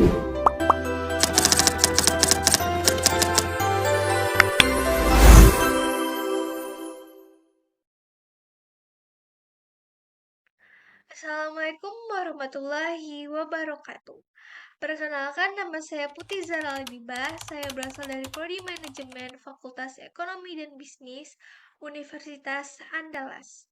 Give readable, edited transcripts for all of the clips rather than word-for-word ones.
Assalamualaikum warahmatullahi wabarakatuh. Perkenalkan, nama saya Putri Zara Albibah. Saya berasal dari Prodi Manajemen Fakultas Ekonomi dan Bisnis Universitas Andalas.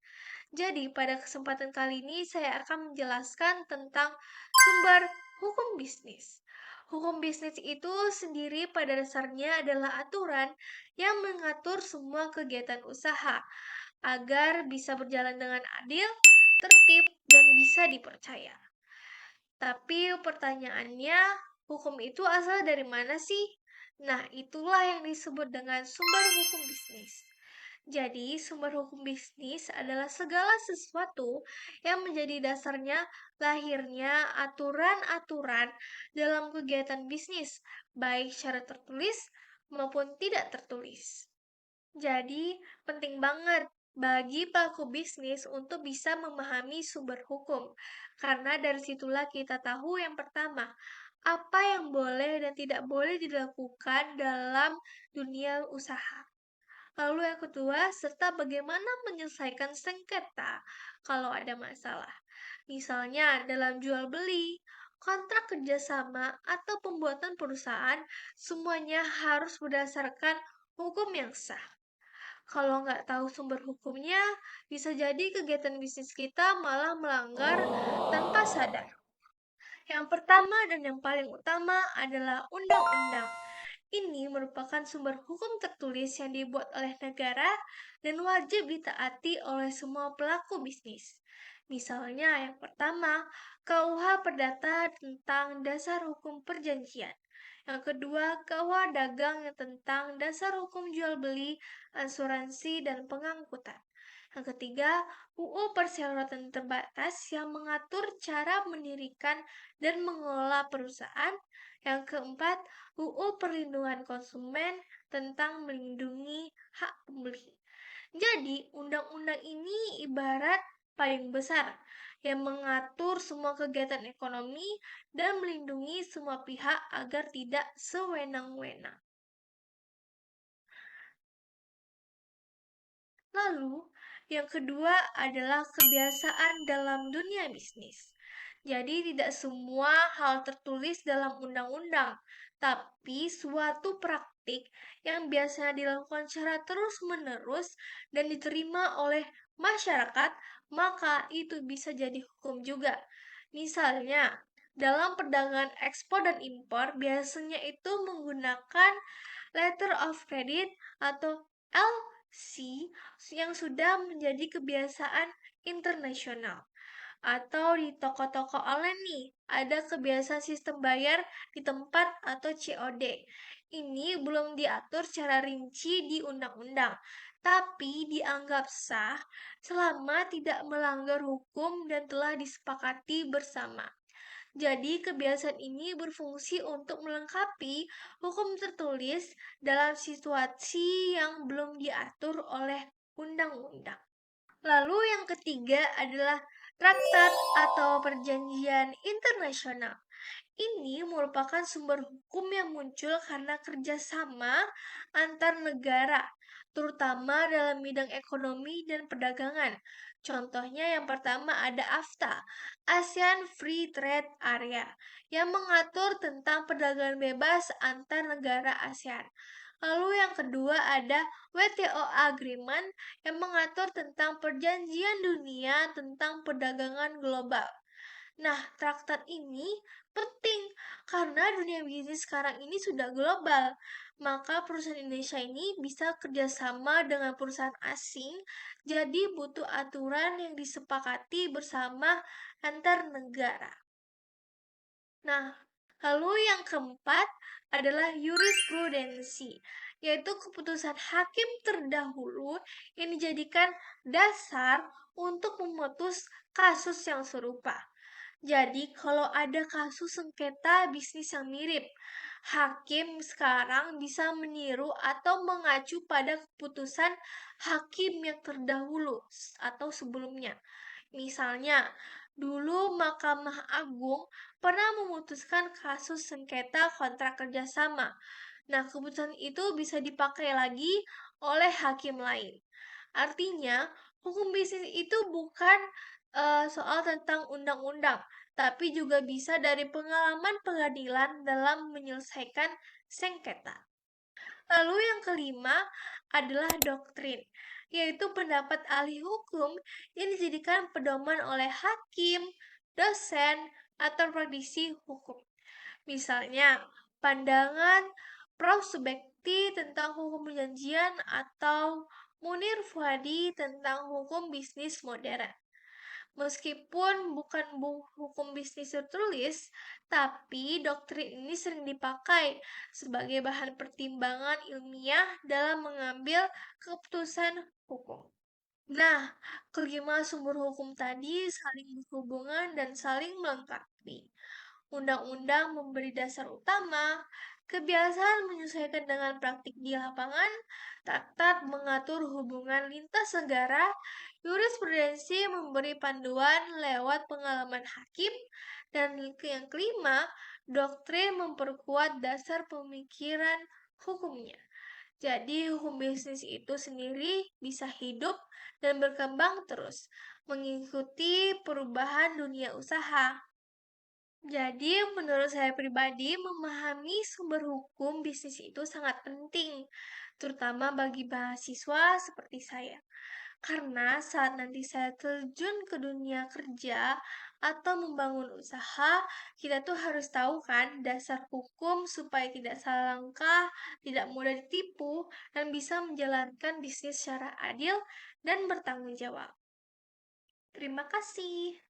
Jadi, pada kesempatan kali ini saya akan menjelaskan tentang sumber hukum bisnis. Hukum bisnis itu sendiri pada dasarnya adalah aturan yang mengatur semua kegiatan usaha agar bisa berjalan dengan adil, tertib, dan bisa dipercaya. Tapi pertanyaannya, hukum itu asal dari mana sih? Nah, itulah yang disebut dengan sumber hukum bisnis. Jadi, sumber hukum bisnis adalah segala sesuatu yang menjadi dasarnya lahirnya aturan-aturan dalam kegiatan bisnis, baik secara tertulis maupun tidak tertulis. Jadi, penting banget bagi pelaku bisnis untuk bisa memahami sumber hukum, karena dari situlah kita tahu yang pertama, apa yang boleh dan tidak boleh dilakukan dalam dunia usaha. Lalu yang kedua, serta bagaimana menyelesaikan sengketa kalau ada masalah. Misalnya dalam jual beli, kontrak kerjasama, atau pembuatan perusahaan, semuanya harus berdasarkan hukum yang sah. Kalau nggak tahu sumber hukumnya, bisa jadi kegiatan bisnis kita malah melanggar tanpa sadar. Yang pertama dan yang paling utama adalah undang-undang. Ini merupakan sumber hukum tertulis yang dibuat oleh negara dan wajib ditaati oleh semua pelaku bisnis. Misalnya, yang pertama, KUH Perdata tentang dasar hukum perjanjian. Yang kedua, KUH Dagang yang tentang dasar hukum jual beli, asuransi, dan pengangkutan. Yang ketiga, UU Persyaratan Terbatas yang mengatur cara mendirikan dan mengelola perusahaan. Yang keempat, UU Perlindungan Konsumen tentang melindungi hak pembeli. Jadi, undang-undang ini ibarat payung besar yang mengatur semua kegiatan ekonomi dan melindungi semua pihak agar tidak sewenang-wenang. Lalu, yang kedua adalah kebiasaan dalam dunia bisnis. Jadi, tidak semua hal tertulis dalam undang-undang, tapi suatu praktik yang biasanya dilakukan secara terus-menerus dan diterima oleh masyarakat, maka itu bisa jadi hukum juga. Misalnya, dalam perdagangan ekspor dan impor, biasanya itu menggunakan letter of credit atau LC yang sudah menjadi kebiasaan internasional. Atau di toko-toko online nih, ada kebiasaan sistem bayar di tempat atau COD. Ini belum diatur secara rinci di undang-undang, tapi dianggap sah selama tidak melanggar hukum dan telah disepakati bersama. Jadi, kebiasaan ini berfungsi untuk melengkapi hukum tertulis dalam situasi yang belum diatur oleh undang-undang. Lalu yang ketiga adalah traktat atau perjanjian internasional. Ini merupakan sumber hukum yang muncul karena kerjasama antar negara, terutama dalam bidang ekonomi dan perdagangan. Contohnya yang pertama ada AFTA, ASEAN Free Trade Area, yang mengatur tentang perdagangan bebas antar negara ASEAN. Lalu yang kedua ada WTO Agreement yang mengatur tentang perjanjian dunia tentang perdagangan global. Nah, traktat ini penting karena dunia bisnis sekarang ini sudah global. Maka perusahaan Indonesia ini bisa kerjasama dengan perusahaan asing, jadi butuh aturan yang disepakati bersama antar negara. Nah, lalu yang keempat adalah jurisprudensi, yaitu keputusan hakim terdahulu yang dijadikan dasar untuk memutus kasus yang serupa. Jadi, kalau ada kasus sengketa bisnis yang mirip, hakim sekarang bisa meniru atau mengacu pada keputusan hakim yang terdahulu atau sebelumnya. Misalnya, Dulu Mahkamah Agung pernah memutuskan kasus sengketa kontrak kerjasama. Nah, keputusan itu bisa dipakai lagi oleh hakim lain. Artinya, hukum bisnis itu bukan soal tentang undang-undang, tapi juga bisa dari pengalaman pengadilan dalam menyelesaikan sengketa. Lalu yang kelima adalah doktrin, yaitu pendapat ahli hukum yang dijadikan pedoman oleh hakim, dosen, atau praktisi hukum. Misalnya, pandangan Prof. Subekti tentang hukum perjanjian atau Munir Fuadi tentang hukum bisnis modern. Meskipun bukan hukum bisnis tertulis, tapi doktrin ini sering dipakai sebagai bahan pertimbangan ilmiah dalam mengambil keputusan hukum. Nah, kelima sumber hukum tadi saling berhubungan dan saling melengkapi. Undang-undang memberi dasar utama, kebiasaan menyesuaikan dengan praktik di lapangan, traktat mengatur hubungan lintas negara, jurisprudensi memberi panduan lewat pengalaman hakim, dan yang kelima, doktrin memperkuat dasar pemikiran hukumnya. Jadi, hukum bisnis itu sendiri bisa hidup dan berkembang terus, mengikuti perubahan dunia usaha. Jadi, menurut saya pribadi, memahami sumber hukum bisnis itu sangat penting, terutama bagi mahasiswa seperti saya. Karena saat nanti saya terjun ke dunia kerja atau membangun usaha, kita tuh harus tahu kan dasar hukum supaya tidak salah langkah, tidak mudah ditipu, dan bisa menjalankan bisnis secara adil dan bertanggung jawab. Terima kasih.